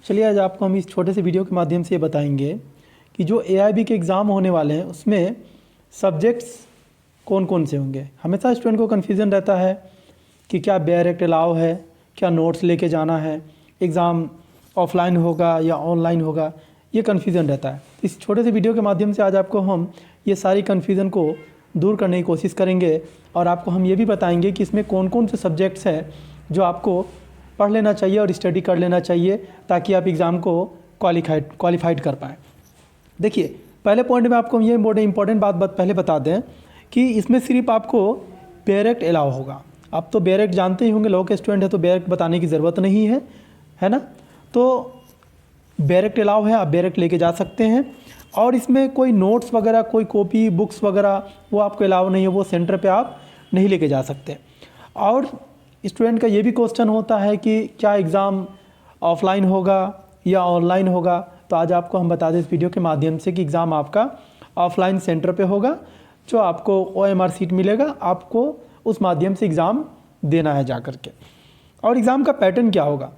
चलिए आज आपको हम इस छोटे से वीडियो के माध्यम से ये बताएंगे कि जो एआईबी के एग्ज़ाम होने वाले हैं उसमें सब्जेक्ट्स कौन कौन से होंगे। हमेशा स्टूडेंट को कन्फ्यूज़न रहता है कि क्या डायरेक्ट अलाउ है, क्या नोट्स लेके जाना है, एग्ज़ाम ऑफलाइन होगा या ऑनलाइन होगा, ये कन्फ्यूज़न रहता है। इस छोटे से वीडियो के माध्यम से आज आपको हम ये सारी कन्फ्यूज़न को दूर करने की कोशिश करेंगे और आपको हम ये भी बताएंगे कि इसमें कौन कौन से सब्जेक्ट्स हैं जो आपको पढ़ लेना चाहिए और स्टडी कर लेना चाहिए ताकि आप एग्ज़ाम को क्वालिफाइड कर पाएँ। देखिए, पहले पॉइंट में आपको हम ये इंपॉर्टेंट बात पहले बता दें कि इसमें सिर्फ आपको डायरेक्ट अलाउ होगा। आप तो डायरेक्ट जानते ही होंगे, लॉ के स्टूडेंट है तो डायरेक्ट बताने की ज़रूरत नहीं है ना। तो डायरेक्ट अलाउ है, आप डायरेक्ट लेके जा सकते हैं और इसमें कोई नोट्स वगैरह, कोई कॉपी बुक्स वगैरह वो आपको अलाउ नहीं है, वो सेंटर पे आप नहीं लेके जा सकते। और स्टूडेंट का ये भी क्वेश्चन होता है कि क्या एग्ज़ाम ऑफलाइन होगा या ऑनलाइन होगा। तो आज आपको हम बता दें इस वीडियो के माध्यम से कि एग्ज़ाम आपका ऑफलाइन सेंटर पे होगा, जो आपको OMR सीट मिलेगा, आपको उस माध्यम से एग्ज़ाम देना है जा कर के। और एग्ज़ाम का पैटर्न क्या होगा,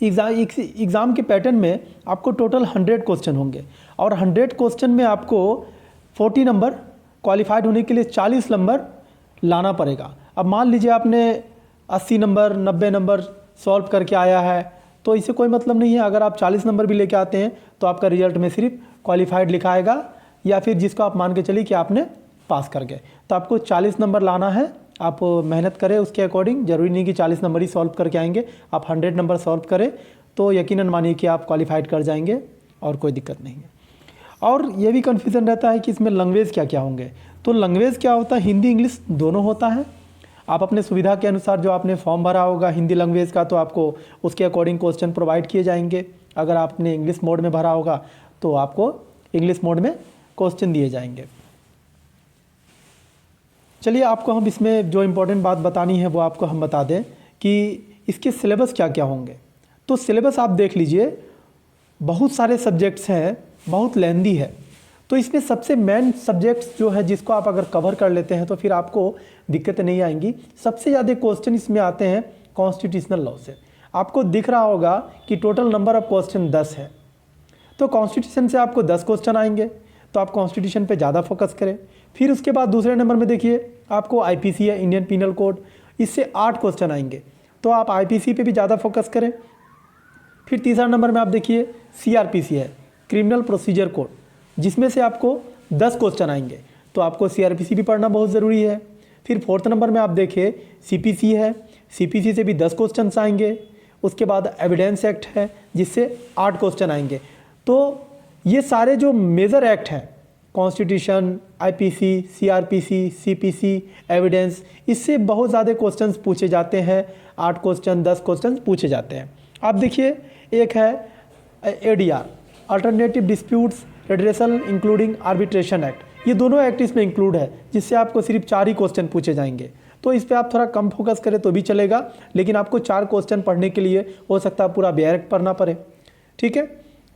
एग्ज़ाम के पैटर्न में आपको टोटल 100 क्वेश्चन होंगे और 100 क्वेश्चन में आपको 40 नंबर क्वालिफाइड होने के लिए 40 नंबर लाना पड़ेगा। अब मान लीजिए आपने 80 नंबर 90 नंबर सॉल्व करके आया है तो इससे कोई मतलब नहीं है। अगर आप 40 नंबर भी लेके आते हैं तो आपका रिजल्ट में सिर्फ क्वालिफाइड लिखाएगा या फिर जिसको आप मान के चलिए कि आपने पास कर गए। तो आपको 40 नंबर लाना है, आप मेहनत करें उसके अकॉर्डिंग। ज़रूरी नहीं कि 40 नंबर ही सॉल्व करके आएंगे, आप 100 नंबर सॉल्व करें तो यकीनन मानिए कि आप क्वालिफाइड कर जाएंगे और कोई दिक्कत नहीं है। और ये भी कन्फ्यूज़न रहता है कि इसमें लैंग्वेज क्या क्या होंगे। तो लैंग्वेज क्या होता है, हिंदी इंग्लिश दोनों होता है। आप अपने सुविधा के अनुसार जो आपने फॉर्म भरा होगा हिंदी लैंग्वेज का, तो आपको उसके अकॉर्डिंग क्वेश्चन प्रोवाइड किए जाएंगे। अगर आपने इंग्लिश मोड में भरा होगा तो आपको इंग्लिश मोड में क्वेश्चन दिए जाएंगे। चलिए आपको हम इसमें जो इम्पोर्टेंट बात बतानी है वो आपको हम बता दें कि इसके सिलेबस क्या क्या होंगे। तो सिलेबस आप देख लीजिए, बहुत सारे सब्जेक्ट्स हैं, बहुत लेंदी है। तो इसमें सबसे मेन सब्जेक्ट्स जो है जिसको आप अगर कवर कर लेते हैं तो फिर आपको दिक्कत नहीं आएंगी। सबसे ज़्यादा क्वेश्चन इसमें आते हैं कॉन्स्टिट्यूशनल लॉ से। आपको दिख रहा होगा कि टोटल नंबर ऑफ क्वेश्चन 10 है, तो कॉन्स्टिट्यूशन से आपको 10 क्वेश्चन आएंगे, तो आप कॉन्स्टिट्यूशन पे ज़्यादा फोकस करें। फिर उसके बाद दूसरे नंबर में देखिए आपको IPC है, इंडियन पिनल कोड, इससे 8 क्वेश्चन आएंगे, तो आप IPC पे भी ज़्यादा फोकस करें। फिर तीसरा नंबर में आप देखिए CRPC है, क्रिमिनल प्रोसीजर कोड, जिसमें से आपको 10 क्वेश्चन आएंगे, तो आपको CRPC भी पढ़ना बहुत ज़रूरी है। फिर फोर्थ नंबर में आप देखिए CPC है, CPC से भी 10 क्वेश्चन आएंगे। उसके बाद एविडेंस एक्ट है जिससे 8 क्वेश्चन आएंगे। तो ये सारे जो मेजर एक्ट हैं, constitution, IPC, CRPC, CPC, evidence, इससे बहुत ज़्यादा क्वेश्चंस पूछे जाते हैं। 8 क्वेश्चन 10 क्वेश्चन पूछे जाते हैं। आप देखिए एक है ADR, alternative disputes redressal including arbitration act, ये दोनों एक्ट इसमें इंक्लूड है, जिससे आपको सिर्फ 4 ही क्वेश्चन पूछे जाएंगे। तो इस पर आप थोड़ा कम फोकस करें तो भी चलेगा, लेकिन आपको 4 क्वेश्चन पढ़ने के लिए हो सकता है पूरा डायरेक्ट पढ़ना पड़े, ठीक है।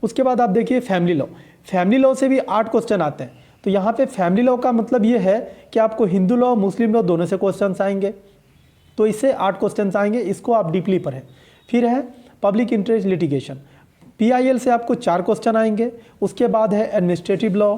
उसके बाद आप देखिए फैमिली लॉ, फैमिली लॉ से भी 8 क्वेश्चन आते हैं। तो यहाँ पे फैमिली लॉ का मतलब ये है कि आपको हिंदू लॉ मुस्लिम लॉ दोनों से क्वेश्चन आएंगे, तो इससे 8 क्वेश्चन आएंगे, इसको आप डीपली पढ़ें। फिर है पब्लिक इंटरेस्ट लिटिगेशन, PIL से आपको 4 क्वेश्चन आएंगे। उसके बाद है एडमिनिस्ट्रेटिव लॉ,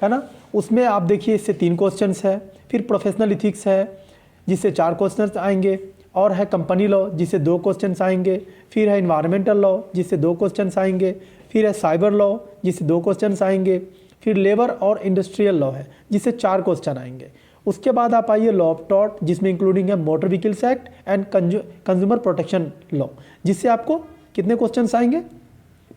है ना, उसमें आप देखिए इससे 3 क्वेश्चन है। फिर प्रोफेशनल इथिक्स है जिससे 4 क्वेश्चन आएंगे, और है कंपनी लॉ जिससे 2 क्वेश्चन आएंगे। फिर है इन्वायरमेंटल लॉ जिससे 2 क्वेश्चन आएंगे। फिर है साइबर लॉ जिससे 2 क्वेश्चन आएंगे। फिर लेबर और इंडस्ट्रियल लॉ है जिससे 4 क्वेश्चन आएंगे। उसके बाद आप आइए लॉ ऑफ टॉर्ट, जिसमें इंक्लूडिंग है motor vehicles act and consumer protection law, जिससे आपको कितने क्वेश्चन आएंगे,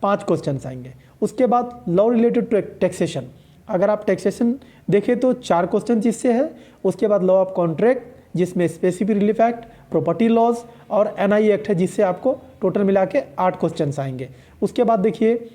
5 क्वेश्चन आएंगे। उसके बाद लॉ रिलेटेड टू टैक्सेशन, अगर आप टैक्सेशन देखें तो 4 क्वेश्चन जिससे है। उसके बाद लॉ ऑफ कॉन्ट्रैक्ट जिसमें specific relief act, property laws और NI एक्ट है, जिससे आपको टोटल मिला के 8 क्वेश्चन आएंगे। उसके बाद देखिए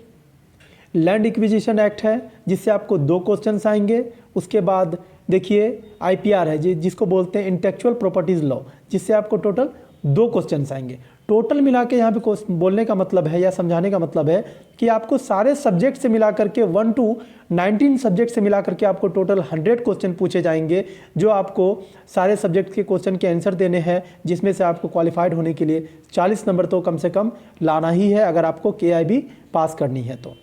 लैंड एक्विजिशन एक्ट है जिससे आपको 2 क्वेश्चन आएंगे। उसके बाद देखिए IPR है जिसको बोलते हैं इंटेलेक्चुअल प्रॉपर्टीज लॉ, जिससे आपको टोटल 2 क्वेश्चन आएंगे। टोटल मिला के यहाँ पे बोलने का मतलब है या समझाने का मतलब है कि आपको सारे सब्जेक्ट से मिला करके 1 to 19 सब्जेक्ट से मिला करके आपको टोटल 100 क्वेश्चन पूछे जाएंगे, जो आपको सारे सब्जेक्ट के क्वेश्चन के आंसर देने हैं, जिसमें से आपको क्वालिफाइड होने के लिए 40 नंबर तो कम से कम लाना ही है अगर आपको KIB पास करनी है। तो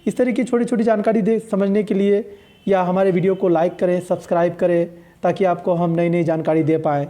इस तरह की छोटी छोटी जानकारी समझने के लिए या हमारे वीडियो को लाइक करें, सब्सक्राइब करें, ताकि आपको हम नई नई जानकारी दे पाएँ।